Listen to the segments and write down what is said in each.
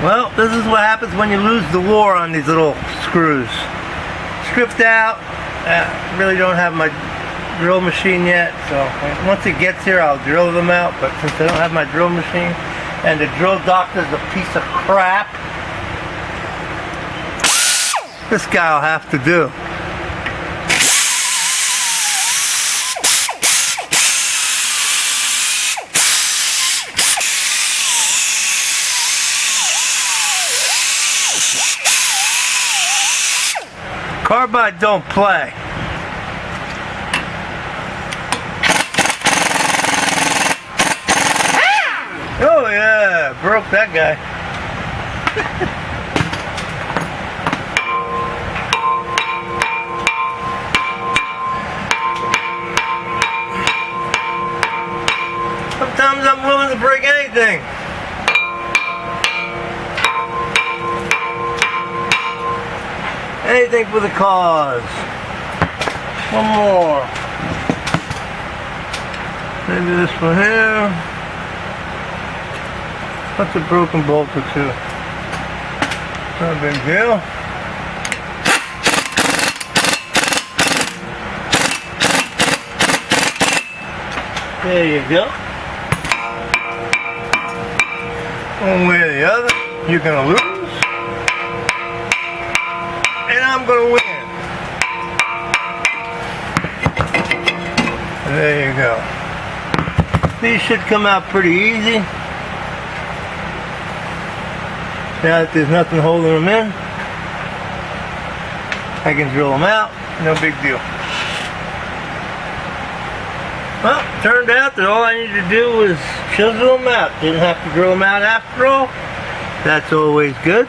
Well, this is what happens when you lose the war on these little screws. Stripped out. Really don't have my drill machine yet, so once it gets here I'll drill them out, but since I don't have my drill machine and the drill doctor's a piece of crap, this guy will have to do. Carbide don't play. Oh yeah, broke that guy. Sometimes I'm willing to break anything. Anything for the cause. One more. Maybe this one here. That's a broken bolt or two. Not a big deal. There you go. One way or the other, you're gonna lose. And I'm gonna win. There you go. These should come out pretty easy. Now that there's nothing holding them in, I can drill them out, no big deal. Well, turned out that all I needed to do was chisel them out. Didn't have to drill them out after all. That's always good.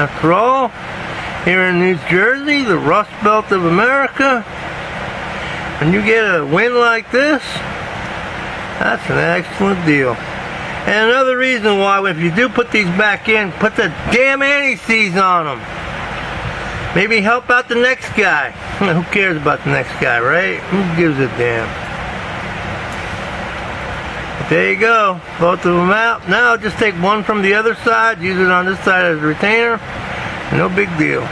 After all, here in New Jersey, the Rust Belt of America, when you get a wind like this, that's an excellent deal. And another reason why, if you do put these back in, put the damn anti-seize on them. Maybe help out the next guy. Who cares about the next guy, right? Who gives a damn? But there you go. Both of them out. Now just take one from the other side, use it on this side as a retainer. No big deal.